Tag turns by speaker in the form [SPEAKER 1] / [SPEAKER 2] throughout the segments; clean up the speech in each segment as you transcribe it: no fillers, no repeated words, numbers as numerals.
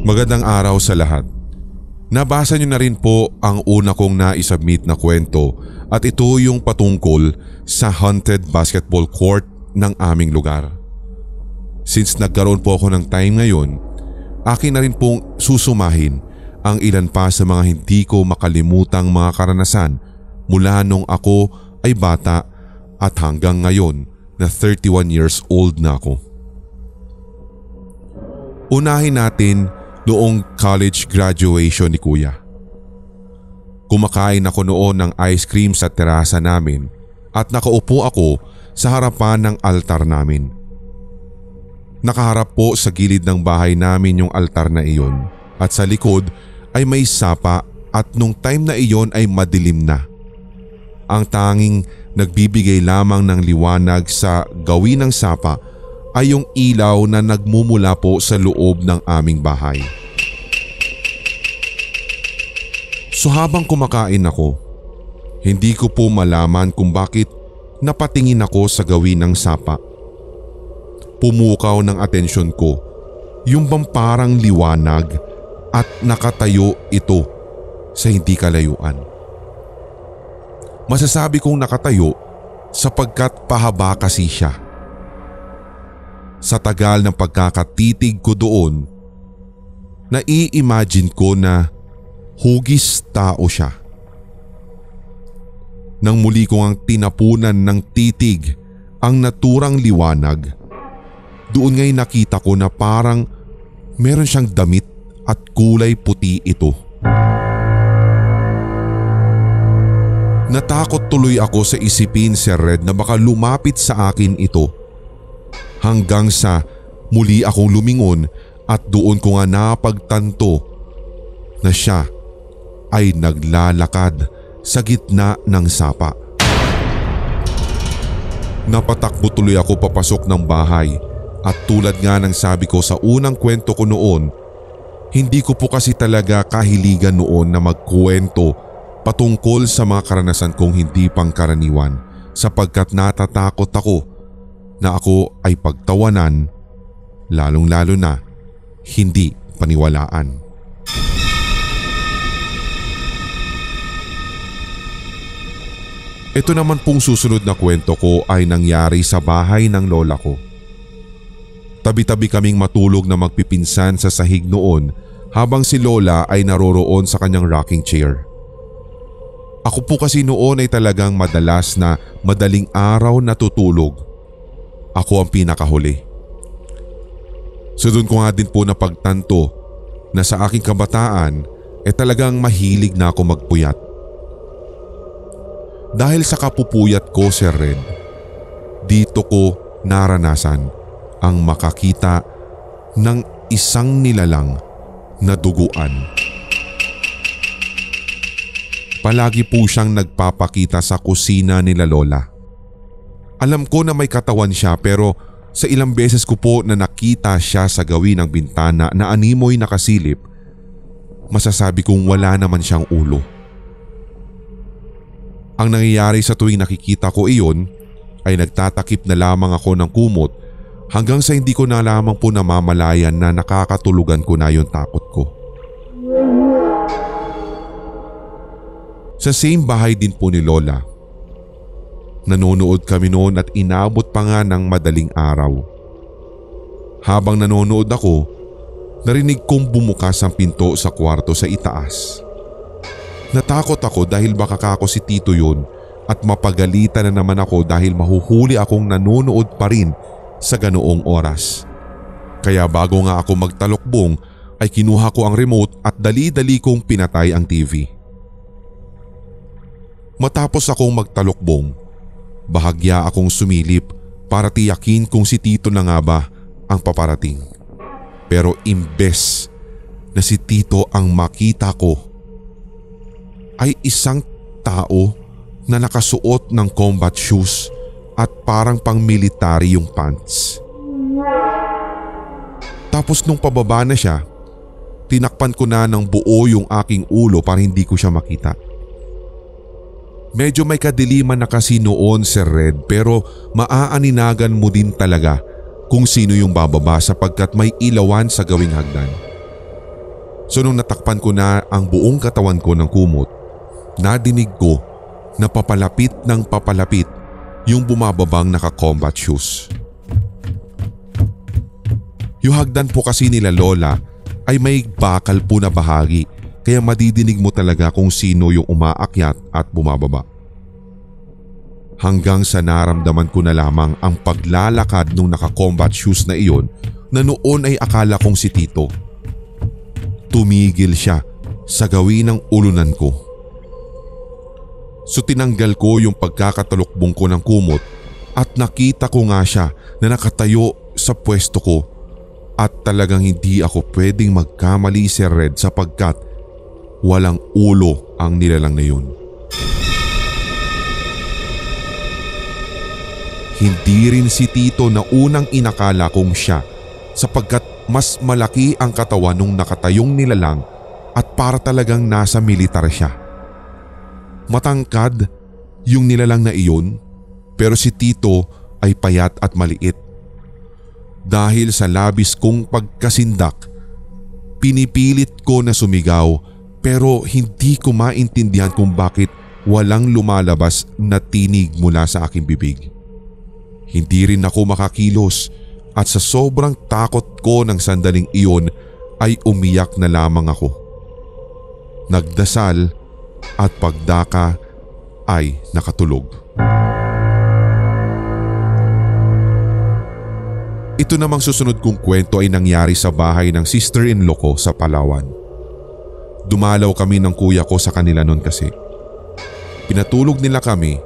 [SPEAKER 1] Magandang araw sa lahat. Nabasa niyo na rin po ang una kong na-submit na kwento at ito yung patungkol sa haunted basketball court ng aming lugar. Since nagkaroon po ako ng time ngayon, akin na rin pong susumahin ang ilan pa sa mga hindi ko makalimutang mga karanasan mula nung ako ay bata at hanggang ngayon na 31 years old na ako. Unahin natin noong college graduation ni Kuya. Kumakain ako noon ng ice cream sa terasa namin at nakaupo ako sa harapan ng altar namin. Nakaharap po sa gilid ng bahay namin yung altar na iyon at sa likod ay may sapa at nung time na iyon ay madilim na. Ang tanging nagbibigay lamang ng liwanag sa gawin ng sapa ay yung ilaw na nagmumula po sa loob ng aming bahay. So habang kumakain ako, hindi ko po malaman kung bakit napatingin ako sa gawin ng sapa. Pumukaw ng atensyon ko yung bang parang liwanag at nakatayo ito sa hindi kalayuan. Masasabi kong nakatayo sapagkat pahaba kasi siya. Sa tagal ng pagkakatitig ko doon, nai-imagine ko na hugis tao siya. Nang muli ko ang tinapunan ng titig ang naturang liwanag, doon nga'y nakita ko na parang meron siyang damit at kulay puti ito. Natakot tuloy ako sa isipin, Sir Red, na baka lumapit sa akin ito. Hanggang sa muli akong lumingon at doon ko nga napagtanto na siya ay naglalakad sa gitna ng sapa. Napatakbo tuloy ako papasok ng bahay at tulad nga ng sabi ko sa unang kwento ko noon, hindi ko po kasi talaga kahiligan noon na magkwento patungkol sa mga karanasan kong hindi pangkaraniwan sapagkat natatakot ako na ako ay pagtawanan, lalong-lalo na hindi paniwalaan. Ito naman pong susunod na kwento ko ay nangyari sa bahay ng lola ko. Tabi-tabi kaming matulog na magpipinsan sa sahig noon habang si lola ay naroroon sa kanyang rocking chair. Ako po kasi noon ay talagang madalas na madaling araw natutulog. Ako ang pinakahuli. So doon ko nga din po napagtanto na sa aking kabataan talagang mahilig na ako magpuyat. Dahil sa kapupuyat ko, Sir Red, dito ko naranasan ang makakita ng isang nilalang na duguan. Palagi po siyang nagpapakita sa kusina nila lola. Alam ko na may katawan siya pero sa ilang beses ko po na nakita siya sa gawin ng bintana na animoy nakasilip, masasabi kong wala naman siyang ulo. Ang nangyayari sa tuwing nakikita ko iyon ay nagtatakip na lamang ako ng kumot hanggang sa hindi ko na lamang po namamalayan na nakakatulugan ko na yung takot ko. Sa same bahay din po ni lola. Nanonood kami noon at inabot pa nga ng madaling araw. Habang nanonood ako, narinig kong bumukas ang pinto sa kwarto sa itaas. Natakot ako dahil baka kako si Tito yun at mapagalitan na naman ako dahil mahuhuli akong nanonood pa rin sa ganoong oras. Kaya bago nga ako magtalokbong ay kinuha ko ang remote at dali-dali kong pinatay ang TV. Matapos akong magtalokbong, bahagya akong sumilip para tiyakin kung si Tito na nga ba ang paparating. Pero imbes na si Tito ang makita ko, ay isang tao na nakasuot ng combat shoes at parang pang-military yung pants. Tapos nung pababa na siya, tinakpan ko na ng buo yung aking ulo para hindi ko siya makita. Medyo may kadiliman na kasi noon, Sir Red, pero maaaninagan mo din talaga kung sino yung bababa sapagkat may ilawan sa gawing hagdan. So nung natakpan ko na ang buong katawan ko ng kumot, nadinig ko na papalapit ng papalapit yung bumababang naka-combat shoes. Yung hagdan po kasi nila Lola ay may bakal po na bahagi, kaya madidinig mo talaga kung sino yung umaakyat at bumababa. Hanggang sa naramdaman ko na lamang ang paglalakad ng naka-combat shoes na iyon na noon ay akala kong si Tito. Tumigil siya sa gawin ng ulunan ko. So tinanggal ko yung pagkakatalukbong ko ng kumot at nakita ko nga siya na nakatayo sa pwesto ko at talagang hindi ako pwedeng magkamali, Sir Red, sapagkat walang ulo ang nilalang na yun. Hindi rin si Tito na unang inakala kong siya sapagkat mas malaki ang katawan nung nakatayong nilalang at para talagang nasa militar siya. Matangkad yung nilalang na iyon pero si Tito ay payat at maliit. Dahil sa labis kong pagkasindak, pinipilit ko na sumigaw pero hindi ko maintindihan kung bakit walang lumalabas na tinig mula sa aking bibig. Hindi rin ako makakilos at sa sobrang takot ko ng sandaling iyon ay umiyak na lamang ako. Nagdasal at pagdaka ay nakatulog. Ito namang susunod kong kwento ay nangyari sa bahay ng sister-in-law ko sa Palawan. Dumalaw kami ng kuya ko sa kanila noon kasi. Pinatulog nila kami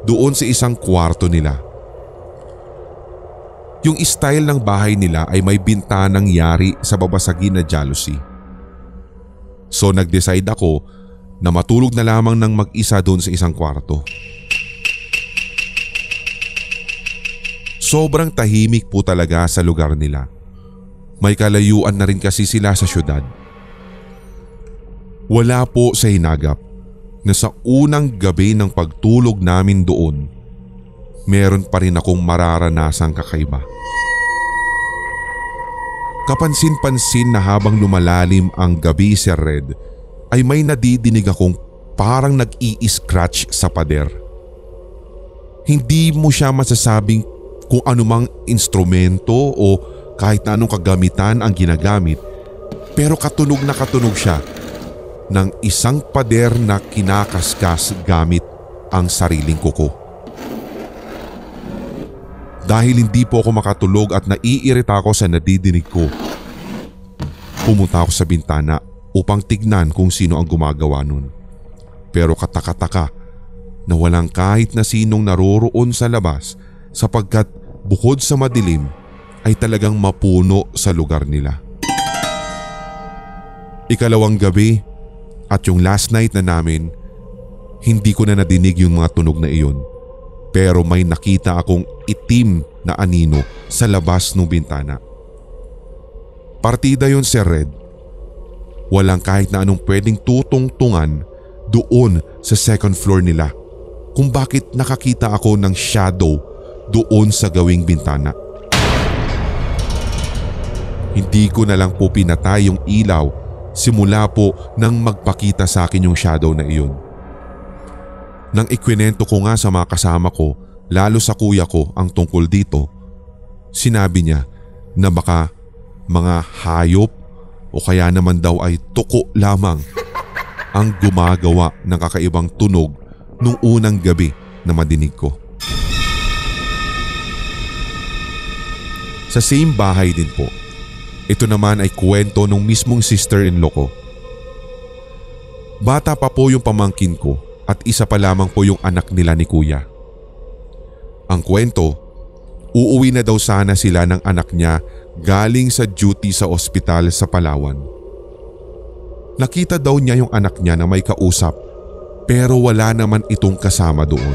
[SPEAKER 1] doon sa isang kwarto nila. Yung style ng bahay nila ay may bintanang yari sa babasagin na jalousie. So nag-decide ako na matulog na lamang ng mag-isa doon sa isang kwarto. Sobrang tahimik po talaga sa lugar nila. May kalayuan na rin kasi sila sa syudad. Wala po sa hinagap na sa unang gabi ng pagtulog namin doon, meron pa rin akong mararanasang kakaiba. Kapansin-pansin na habang lumalalim ang gabi, Sir Red, ay may nadidinig akong parang nag-i-scratch sa pader. Hindi mo siya masasabing kung anumang instrumento o kahit na anong kagamitan ang ginagamit, pero katunog na katunog siya ng isang pader na kinakaskas gamit ang sariling kuko. Dahil hindi po ako makatulog at naiirita ako sa nadidinig ko, pumunta ako sa bintana upang tignan kung sino ang gumagawa nun. Pero kataka-taka na walang kahit na sinong naroroon sa labas sapagkat bukod sa madilim ay talagang mapuno sa lugar nila. Ikalawang gabi at yung last night na namin, hindi ko na nadinig yung mga tunog na iyon. Pero may nakita akong itim na anino sa labas ng bintana. Partida yun, Sir Red. Walang kahit na anong pwedeng tutungtungan doon sa second floor nila kung bakit nakakita ako ng shadow doon sa gawing bintana. Hindi ko na lang po pinatay yung ilaw simula po nang magpakita sa akin yung shadow na iyon. Nang ikwinento ko nga sa mga kasama ko, lalo sa kuya ko ang tungkol dito, sinabi niya na baka mga hayop o kaya naman daw ay tuko lamang ang gumagawa ng kakaibang tunog nung unang gabi na madinig ko. Sa same bahay din po, ito naman ay kwento nung mismong sister-in-law ko. Bata pa po yung pamangkin ko at isa pa lamang po yung anak nila ni kuya. Ang kwento, uuwi na daw sana sila ng anak niya galing sa duty sa ospital sa Palawan. Nakita daw niya yung anak niya na may kausap pero wala naman itong kasama doon.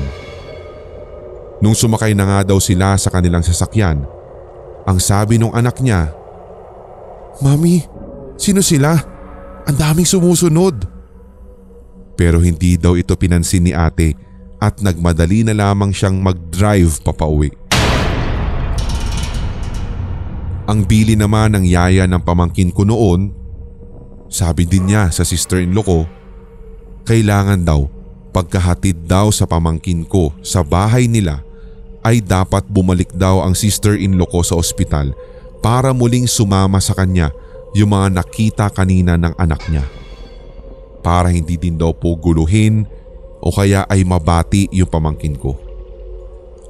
[SPEAKER 1] Nung sumakay na nga daw sila sa kanilang sasakyan, ang sabi nung anak niya, "Mami, sino sila? Ang daming sumusunod." Pero hindi daw ito pinansin ni ate at nagmadali na lamang siyang mag-drive papauwi. Ang bili naman ng yaya ng pamangkin ko noon, Sabi din niya sa sister-in-law ko, kailangan daw pagkahatid daw sa pamangkin ko sa bahay nila ay dapat bumalik daw ang sister-in-law ko sa ospital para muling sumama sa kanya yung mga nakita kanina ng anak niya. Para hindi din daw po guluhin o kaya ay mabati yung pamangkin ko.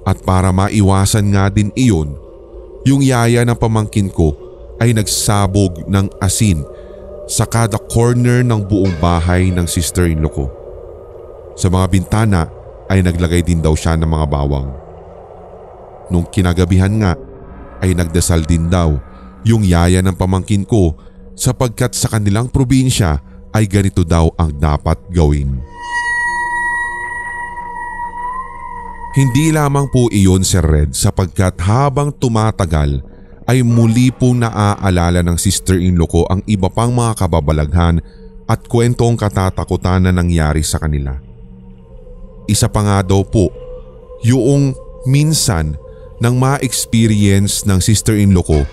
[SPEAKER 1] At para maiwasan nga din iyon, yung yaya ng pamangkin ko ay nagsabog ng asin sa kada corner ng buong bahay ng sister-in-law ko. Sa mga bintana ay naglagay din daw siya ng mga bawang. Nung kinagabihan nga ay nagdasal din daw yung yaya ng pamangkin ko sapagkat sa kanilang probinsya ay ganito daw ang dapat gawin. Hindi lamang po iyon, Sir Red, sapagkat habang tumatagal ay muli pong naaalala ng sister-in-law ko ang iba pang mga kababalaghan at kwentong katatakutan na nangyari sa kanila. Isa pa nga daw po, yung minsan nang ma-experience ng sister-in-law ko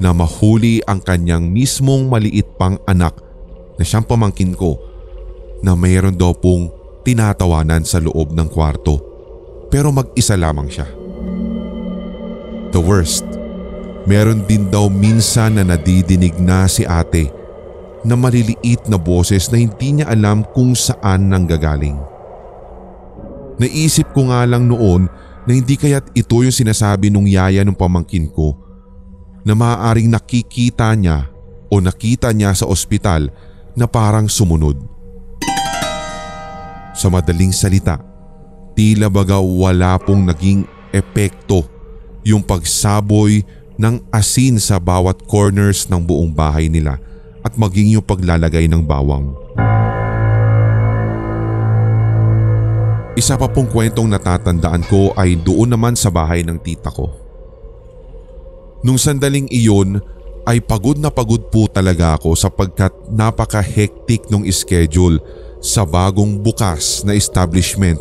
[SPEAKER 1] na mahuli ang kanyang mismong maliit pang anak na siyang pamangkin ko na mayroon daw pong tinatawanan sa loob ng kwarto. Pero mag-isa lamang siya. The worst, meron din daw minsan na nadidinig na si ate na maliliit na boses na hindi niya alam kung saan nanggagaling. Naisip ko nga lang noon na hindi kaya't ito yung sinasabi nung yaya ng pamangkin ko na maaaring nakikita niya o nakita niya sa ospital na parang sumunod. Sa madaling salita, tila baga wala pong naging epekto yung pagsaboy ng asin sa bawat corners ng buong bahay nila at maging yung paglalagay ng bawang. Isa pa pong kwentong natatandaan ko ay doon naman sa bahay ng tita ko. Nung sandaling iyon ay pagod na pagod po talaga ako sapagkat napaka-hectic nung schedule sa bagong bukas na establishment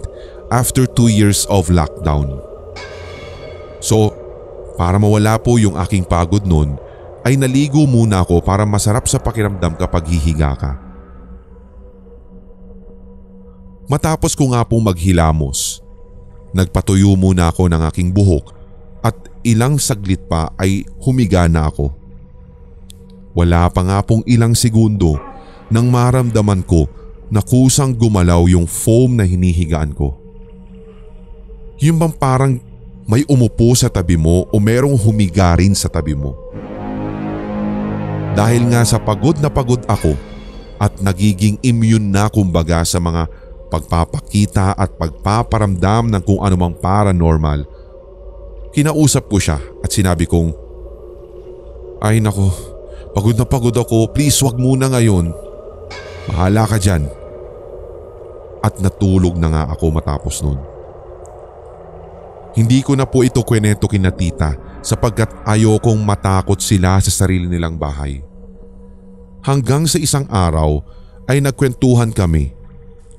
[SPEAKER 1] after 2 years of lockdown. So, para mawala po yung aking pagod nun, ay naligo muna ako para masarap sa pakiramdam kapag hihiga ka. Matapos ko nga pong maghilamos, nagpatuyo muna ako ng aking buhok at ilang saglit pa ay humiga na ako. Wala pa nga pong ilang segundo nang maramdaman ko na kusang gumalaw yung foam na hinihigaan ko. Yung bang parang may umupo sa tabi mo o merong humiga rin sa tabi mo. Dahil nga sa pagod na pagod ako at nagiging immune na kumbaga sa mga pagpapakita at pagpaparamdam ng kung anumang paranormal, kinausap ko siya at sinabi kong, "Ay nako, pagod na pagod ako, please wag muna ngayon. Bahala ka dyan." At natulog na nga ako matapos nun. Hindi ko na po ito kwento kina tita sapagkat ayokong matakot sila sa sarili nilang bahay. Hanggang sa isang araw ay nagkwentuhan kami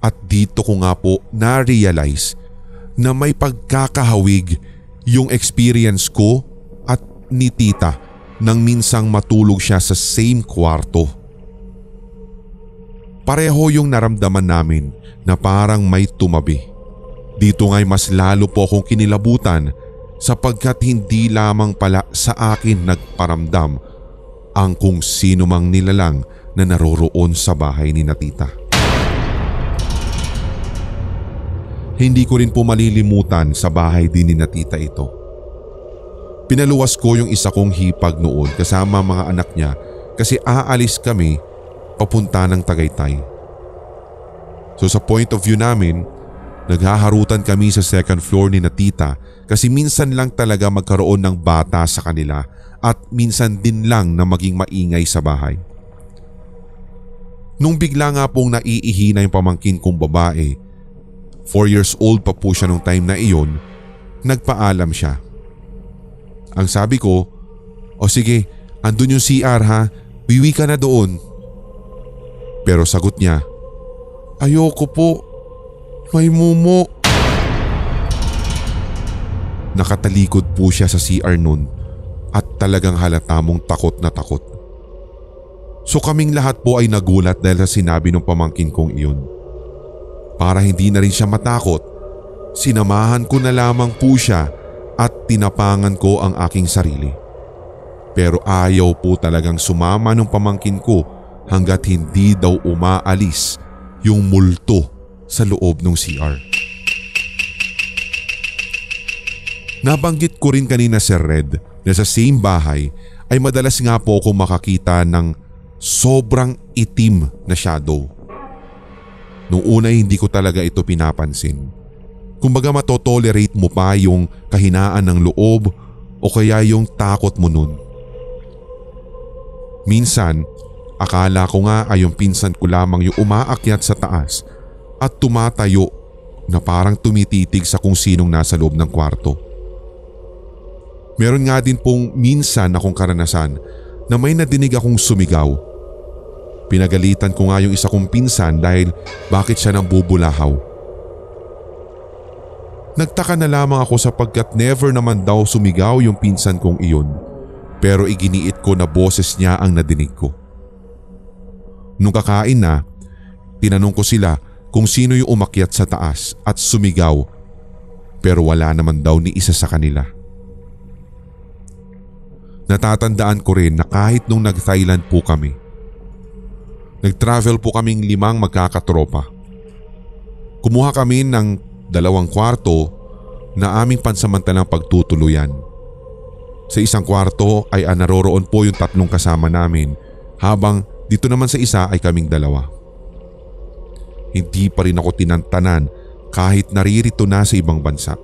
[SPEAKER 1] at dito ko nga po na-realize na may pagkakahawig yung experience ko at ni tita nang minsang matulog siya sa same kwarto. Pareho yung naramdaman namin na parang may tumabi. Dito nga'y mas lalo po akong kinilabutan sapagkat hindi lamang pala sa akin nagparamdam ang kung sino mang nilalang na naroroon sa bahay ni na tita. Hindi ko rin po malilimutan sa bahay din ni na tita ito. Pinaluwas ko yung isa kong hipag noon kasama mga anak niya kasi aalis kami papunta ng Tagaytay. So sa point of view namin, naghaharutan kami sa second floor ni na tita kasi minsan lang talaga magkaroon ng bata sa kanila at minsan din lang na maging maingay sa bahay. Nung bigla nga pong naiihi na yung pamangkin kong babae, 4 years old pa po siya nung time na iyon, nagpaalam siya. Ang sabi ko, "O sige, andun yung CR ha, wiwi ka na doon." Pero sagot niya, "Ayoko po. May mumo." Nakatalikod po siya sa CR nun at talagang halata mong takot na takot. So kaming lahat po ay nagulat dahil sa sinabi ng pamangkin kong iyon. Para hindi na rin siya matakot, sinamahan ko na lamang po siya at tinapangan ko ang aking sarili. Pero ayaw po talagang sumama ng pamangkin ko hanggat hindi daw umaalis yung multo sa loob ng CR. Nabanggit ko rin kanina, Sir Red, na sa same bahay ay madalas nga po akong makakita ng sobrang itim na shadow. Noong una hindi ko talaga ito pinapansin. Kumbaga matotolerate mo pa yung kahinaan ng loob o kaya yung takot mo nun. Minsan, akala ko nga ay yung pinsan ko lamang yung umaakyat sa taas at tumatayo na parang tumititig sa kung sinong nasa loob ng kwarto. Meron nga din pong minsan akong karanasan na may nadinig akong sumigaw. Pinagalitan ko nga yung isa kong pinsan dahil bakit siya nang bubulahaw. Nagtaka na lamang ako sapagkat never naman daw sumigaw yung pinsan kong iyon, pero iginiit ko na boses niya ang nadinig ko. Nung kakain na, tinanong ko sila kung sino yung umakyat sa taas at sumigaw, pero wala naman daw ni isa sa kanila. Natatandaan ko rin na kahit nung nag-Thailand po kami, nag-travel po kaming 5 magkakatropa. Kumuha kami ng 2 kwarto na aming pansamantalang pagtutuluyan. Sa isang kwarto ay naroroon po yung 3 kasama namin habang dito naman sa isa ay kaming 2. Hindi pa rin ako tinantanan kahit naririto na sa ibang bansa.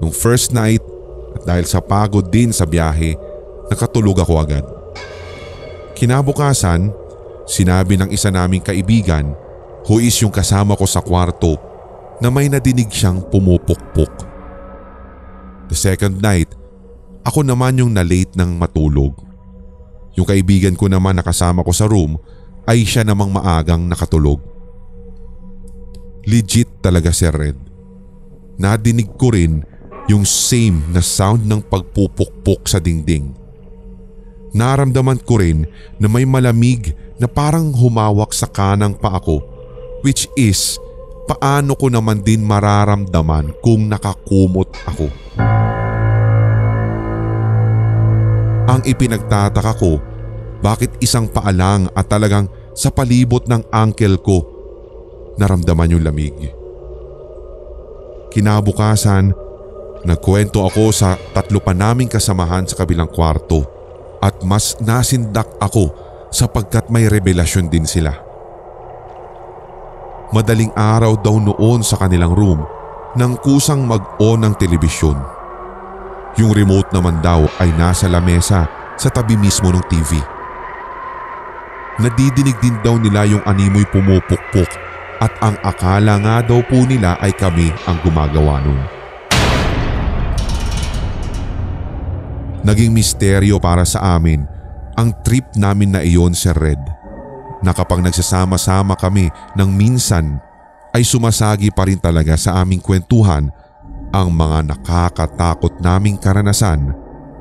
[SPEAKER 1] Nung first night at dahil sa pagod din sa biyahe, nakatulog ako agad. Kinabukasan, sinabi ng isa naming kaibigan who is yung kasama ko sa kwarto na may nadinig siyang pumupukpok. The second night, ako naman yung na-late ng matulog. Yung kaibigan ko naman na kasama ko sa room ay siya namang maagang nakatulog. Legit talaga, Sir Red. Nadinig ko rin yung same na sound ng pagpupukpok sa dingding. Naramdaman ko rin na may malamig na parang humawak sa kanang paa ko, which is paano ko naman din mararamdaman kung nakakumot ako. Ang ipinagtataka ko, bakit isang paa lang at talagang sa palibot ng ankle ko naramdaman yung lamig. Kinabukasan, nagkwento ako sa 3 pa naming kasamahan sa kabilang kwarto at mas nasindak ako sapagkat may revelasyon din sila. Madaling araw daw noon sa kanilang room nang kusang mag-on ng telebisyon. Yung remote naman daw ay nasa lamesa sa tabi mismo ng TV. Nadidinig din daw nila yung animoy pumupukpok at ang akala nga daw po nila ay kami ang gumagawa nun. Naging misteryo para sa amin ang trip namin na iyon, Sir Red, na kapag nagsasama-sama kami ng minsan ay sumasagi pa rin talaga sa aming kwentuhan ang mga nakakatakot naming karanasan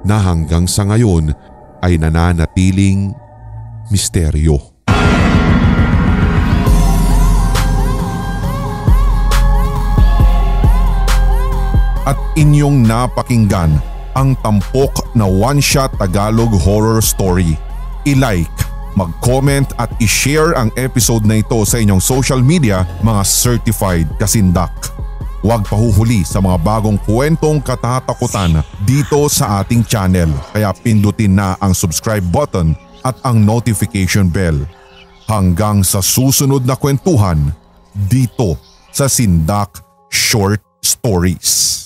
[SPEAKER 1] na hanggang sa ngayon ay nananatiling misteryo. At inyong napakinggan ang tampok na one-shot Tagalog horror story. I-like, mag-comment at i-share ang episode na ito sa inyong social media, mga certified kasindak. Huwag pahuhuli sa mga bagong kwentong katatakutan dito sa ating channel, kaya pindutin na ang subscribe button at ang notification bell. Hanggang sa susunod na kwentuhan dito sa Sindak Short Stories.